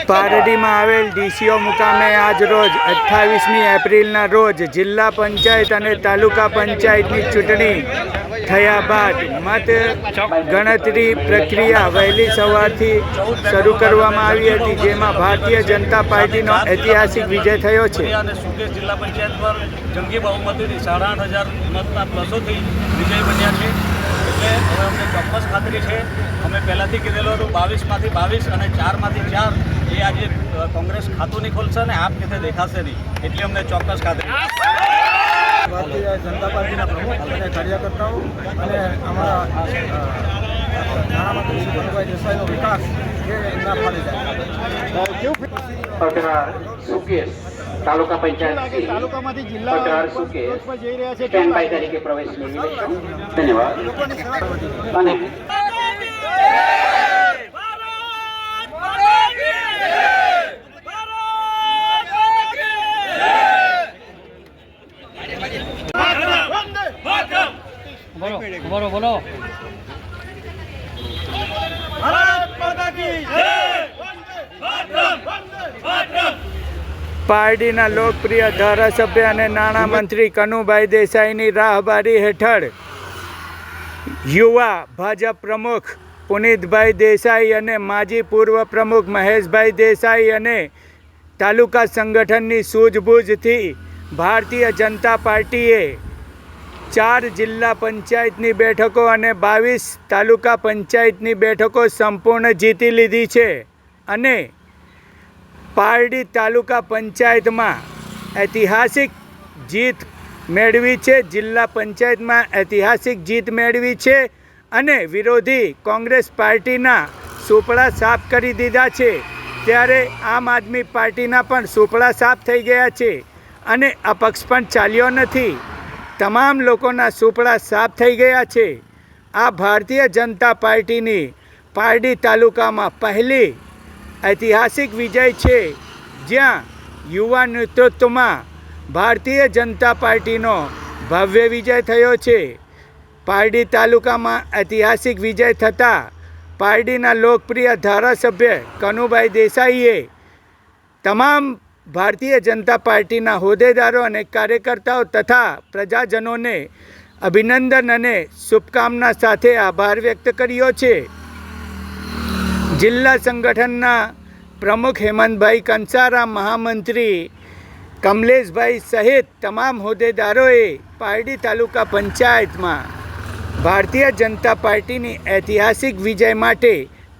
પારડીમાં આવેલ ડીસીઓ મુકામે આજ રોજ 28મી એપ્રિલના રોજ જિલ્લા પંચાયત અને તાલુકા પંચાયતની ચૂંટણી થયા બાદ મત ગણતરી પ્રક્રિયા વહેલી સવારથી શરૂ કરવામાં આવી હતી, જેમાં ભારતીય જનતા પાર્ટીનો ઐતિહાસિક વિજય થયો છે. સુકેશ જિલ્લા પંચાયત પર જંગી બહુમતીથી 8,500 મતના પ્લસોથી વિજય બન્યા છે. એટલે હવે અમને ચોક્કસ ખાતરી છે, અમે પહેલાંથી કીધેલું હતું 22માંથી 22 અને 4માંથી 4 એ આજે કોંગ્રેસ ખાતું નહીં ખોલશે ને આપ કીધે દેખાશે નહીં, એટલે અમને ચોક્કસ ખાતરી. ભારતીય જનતા પાર્ટીના પ્રમુખ અને કાર્યકર્તાઓ અને અમારા નાણામંત્રી શ્રી કનુભાઈ દેસાઈનો વિકાસ એ એમના ફાળે જાય. તાલુકા પંચાયત તાલુકામાંથી જિલ્લા સુકેશ જઈ રહ્યા છે. સ્ટેન્ડ બાય તરીકે પ્રવેશ મેળવી લેશો. ધન્યવાદ. અને બોલો બોલો. પારડીના લોકપ્રિય ધારાસભ્ય અને નાણામંત્રી કનુભાઈ દેસાઈની રાહબારી હેઠળ યુવા ભાજપ પ્રમુખ પુનિતભાઈ દેસાઈ અને માજી પૂર્વ પ્રમુખ મહેશભાઈ દેસાઈ અને તાલુકા સંગઠનની સૂઝબૂઝથી ભારતીય જનતા પાર્ટીએ 4 જિલ્લા પંચાયતની બેઠકો અને 22 તાલુકા પંચાયતની બેઠકો સંપૂર્ણ જીતી લીધી છે અને પારડી તાલુકા પંચાયતમાં ઐતિહાસિક જીત મેળવી છે, જિલ્લા પંચાયતમાં ઐતિહાસિક જીત મેળવી છે અને વિરોધી કોંગ્રેસ પાર્ટીના સુપડા સાફ કરી દીધા છે. ત્યારે આમ આદમી પાર્ટીના પણ સુપડા સાફ થઈ ગયા છે અને અપક્ષ પણ ચાલ્યો નથી. તમામ લોકોના સુપડા સાફ થઈ ગયા છે. આ ભારતીય જનતા પાર્ટીની પારડી તાલુકામાં પહેલી ઐતિહાસિક વિજય છે, જ્યાં યુવા નેતૃત્વમાં ભારતીય જનતા પાર્ટીનો ભવ્ય વિજય થયો છે. પારડી તાલુકામાં ઐતિહાસિક વિજય થતાં પારડીના લોકપ્રિય ધારાસભ્ય કનુભાઈ દેસાઈએ તમામ ભારતીય જનતા પાર્ટીના હોદ્દેદારો અને કાર્યકર્તાઓ તથા પ્રજાજનોને અભિનંદન અને શુભકામના સાથે આભાર વ્યક્ત કર્યો છે. જિલ્લા સંગઠનના પ્રમુખ હેમંતભાઈ કંસારા, મહામંત્રી કમલેશભાઈ સહિત તમામ હોદ્દેદારોએ પારડી તાલુકા પંચાયતમાં ભારતીય જનતા પાર્ટીની ઐતિહાસિક વિજય માટે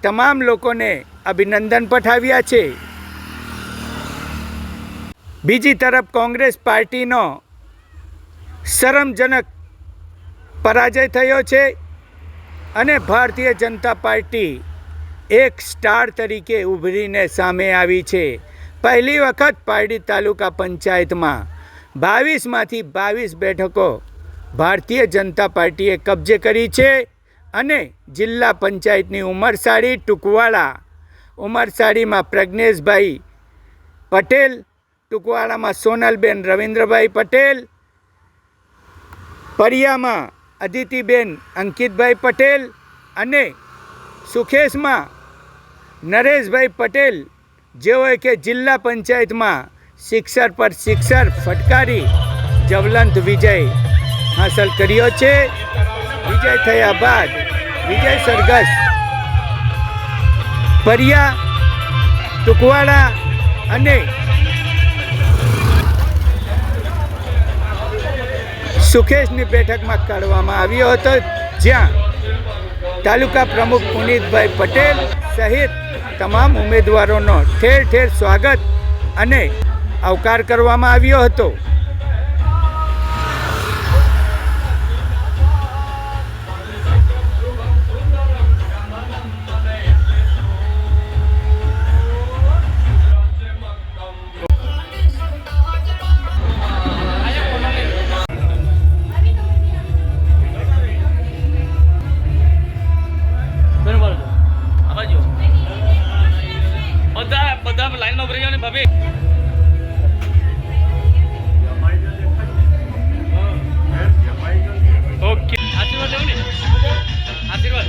તમામ લોકોને અભિનંદન પઠાવ્યા છે. બીજી તરફ કોંગ્રેસ પાર્ટીનો શરમજનક પરાજય થયો છે અને ભારતીય જનતા પાર્ટી એક સ્ટાર તરીકે ઉભરીને સામે આવી છે. પહેલી વખત પારડી તાલુકા પંચાયતમાં 22માંથી 22 બેઠકો ભારતીય જનતા પાર્ટીએ કબજે કરી છે અને જિલ્લા પંચાયતની ઉમરસાડી, ટુકવાડા, ઉમરસાડીમાં પ્રજ્ઞેશભાઈ પટેલ, ટુકવાડામાં સોનલબેન રવિન્દ્રભાઈ પટેલ, પરિયામાં અદિતિબેન અંકિતભાઈ પટેલ અને સુકેશમાં નરેશભાઈ પટેલ, જેઓએ કે જિલ્લા પંચાયતમાં સિક્સર પર સિક્સર ફટકારી જ્વલંત વિજય હાંસલ કર્યો છે. વિજય થયા બાદ વિજય સરઘસ પરિયા, ટુકવાડા અને સુકેશની બેઠકમાં કાઢવામાં આવ્યો હતો, જ્યાં તાલુકા પ્રમુખ પુનિતભાઈ પટેલ સહિત તમામ ઉમેદવારોનો ઠેર ઠેર સ્વાગત અને આવકાર કરવામાં આવ્યો હતો. બધા લાઈનમાં ભરી જાવ ને ભાભી. ઓકે, આશીર્વાદ દેવું ને, આશીર્વાદ.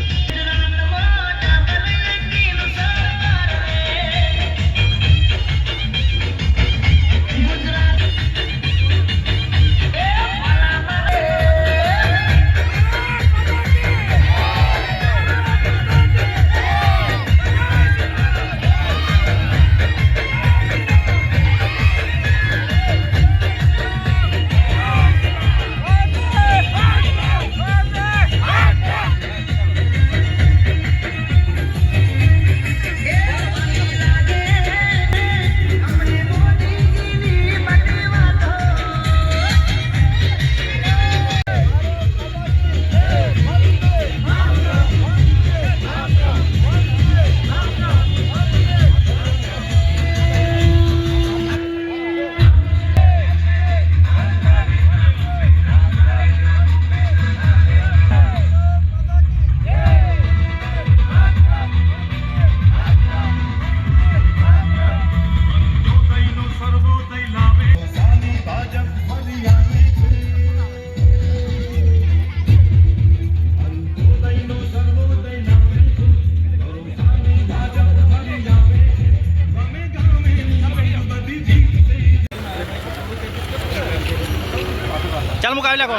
ચાલ મુકાવી નાખો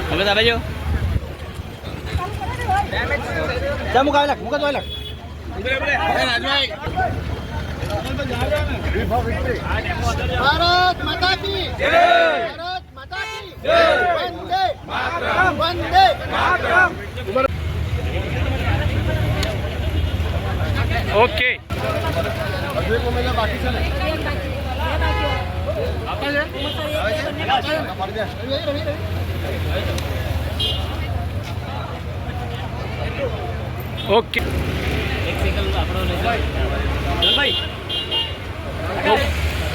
હવે તમે જો ચાલ મુકાવી નાખ મુકા તો લાખ ભારત માતા કી જય ભારત માતા કી જય વંદે માતરમ વંદે માતરમ ઓકે અજય કો મેલા બાકી છે ને આપા છે ઓકે એક સેકન્ડ આપણો લઈ ભાઈ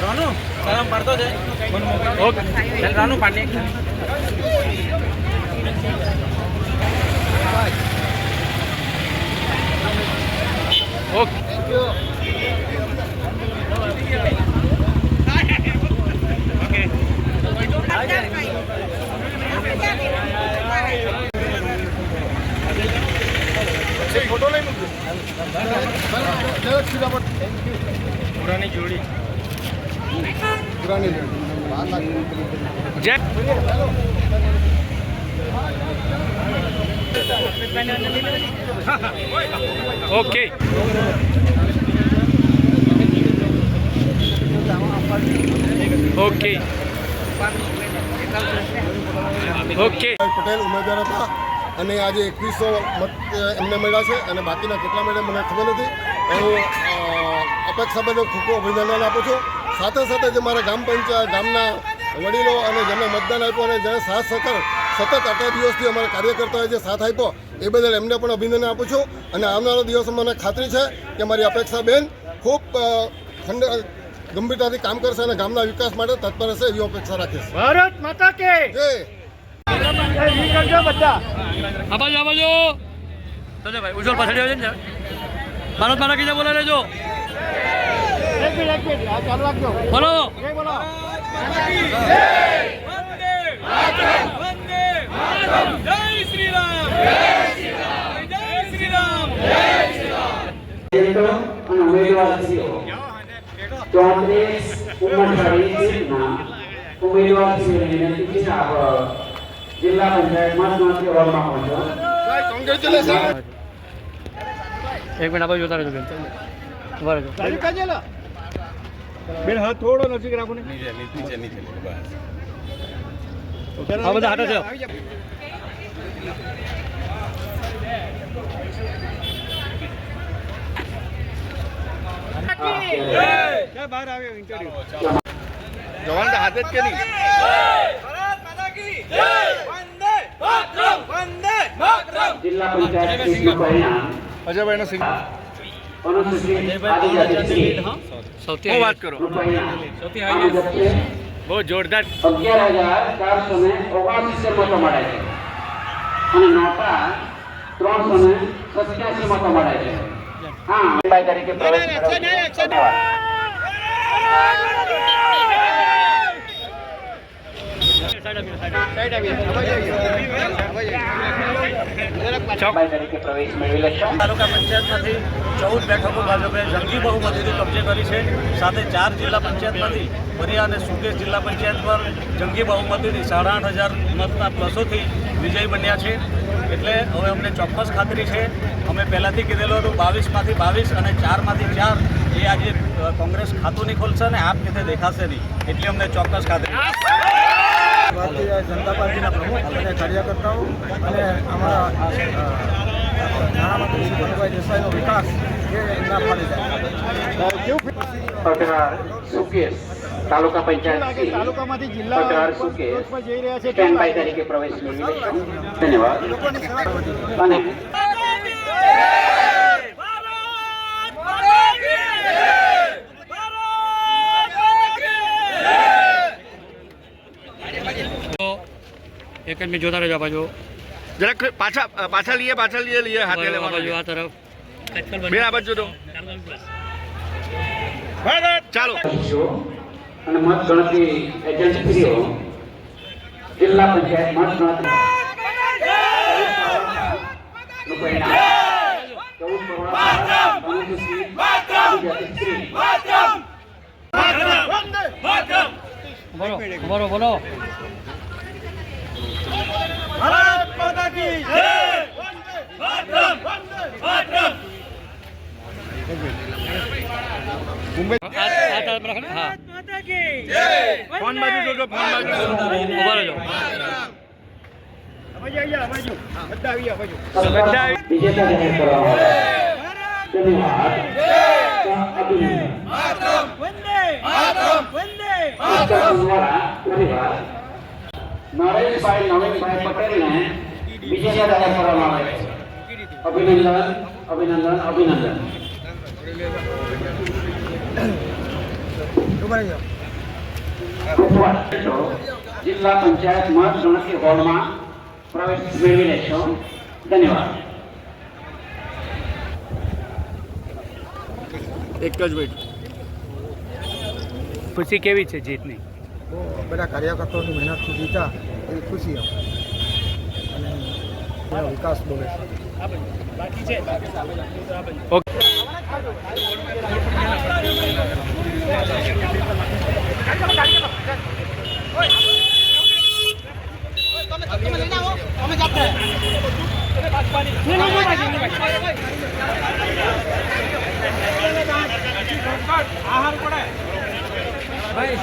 રાનુ સલામ પડતો છે ઓકે રાનુ પાણી ઓકે ફોટો લઈ મૂકજો પુરાની જોડી જય ઓકે ઓકે ઓકે પટેલ ઉમેદવાર હતા અને આજે 2100 મત એમને મળ્યા છે અને બાકીના કેટલા મળ્યા મને ખબર નથી. હું અપેક્ષા બદલ ખૂબ ખૂબ અભિનંદન આપું છું. સાથે સાથે જે મારા ગામ પંચાયત ગામના વડીલો અને જેમને મતદાન આપ્યું અને જેને સાથ સહકાર સતત 8 દિવસથી અમારા કાર્યકર્તાઓએ જે સાથ આપ્યો એ બદલ એમને પણ અભિનંદન આપું છું. અને આવનારા દિવસોમાં મને ખાતરી છે કે મારી અપેક્ષા બેન ખૂબ ગંભીરતાથી કામ કરશે અને ગામના વિકાસ માટે તત્પર હશે એવી અપેક્ષા રાખીશ. ભારત માતા કે જય. આબાજો તો ભાઈ ઉજ્જવલ પાછળ આવે છે ને ભારત માતા કી જય બોલે લેજો એક મિનિટ આ ચાલુ રાખજો બોલો જય બોલો અને ઉમેદવારશ્રીઓ 34 ઉમરવાળી સીટના ઉમેદવારશ્રીઓને વિનંતી છે આપ જિલ્લા પંચાયત મતગણતરી હોલમાં પહોંચો. કોંગ્રેચ્યુલેશન. એક મિનિટ આબાજો જોતા રહેજો બેન ઉભા રહેજો ચાલુ કાજે લો બેન હાથ થોડો નજીક રાખો ને આ બધા હાટો છે બહાર આવ્યો ઇન્ટરવ્યુ જવાન તો હાથે જ કે નહીં. જિલ્લા પંચાયત સીટનું પરિણામ અજયભાઈનો સિંહ અનુસૂચિત આદિજાતિ સીટ સૌથી વાત કરો. નું પરિણામ સૌથી અનુજપ છે બહુ જોરદાર 11,479 મતો મળે છે અને નોટા 387 મતો મળે છે. હા ભાઈ તરીકે પ્રવેશ મેળવ્યો. ધન્યવાદ. ભાઈ તરીકે પ્રવેશ મેળવી લેશો. તાલુકા પંચાયતમાંથી 14 બેઠકો ભાજપે જંગી બહુમતીથી કબજે કરી છે. સાથે 4 જિલ્લા પંચાયતમાંથી વરિયા અને સુકેશ જિલ્લા પંચાયત પર જંગી બહુમતીથી 8,500 મતના પ્લસોથી વિજય બન્યા છે. એટલે હવે અમને ચોક્કસ ખાતરી છે, અમે પહેલાંથી કીધેલું હતું 22માંથી 22 અને 4માંથી 4 એ આજે કોંગ્રેસ ખાતું નહીં ખોલશે અને આપ કેતે દેખાશે નહીં, એટલે અમને ચોક્કસ ખાતરી. ભારતીય જનતા પાર્ટીના પ્રમુખ અને કાર્યકર્તાઓ અને અમારા નાણામંત્રી શ્રી કનુભાઈ દેસાઈનો વિકાસ એ ના ફાળી જાય. પટવાર સુકેશ તાલુકા પંચાયત સીટ તાલુકામાંથી પટવાર સુકેશ પર જઈ રહ્યા છે સ્ટેન્ડ બાય તરીકે પ્રવેશ મેળવી લેશો. ધન્યવાદ. લોકોની સેવા વધી. અને એક જ મિનિટ જોતા રહેજો બાજુ જરાક પાછા લઈએ હાથે લેવા બાજુ આ તરફ બેન આ બાજુ તો ચાલો. અને મત ગણતરી એજન્સીઓ જિલ્લા પંચાયત મત ગણતરી નું પરિણામ 14 કરોડ વિજેતા જાહેર કરવામાં આવે ધન્યવાદ નરેશભાઈ નવીનભાઈ પટેલને વિજેતા જાહેર કરવામાં આવે છે. અભિનંદન અભિનંદન અભિનંદન. જિલ્લા પંચાયત મત ગણતરી હોલમાં પ્રવેશ મેળવી લેશો. ધન્યવાદ. ખુશી કેવી છે જીતની? બહુ બધા કાર્યકર્તાઓની મહેનતથી જીતા એવી ખુશી અને એનો વિકાસ બોલે છે. ઓકે. ભાઈ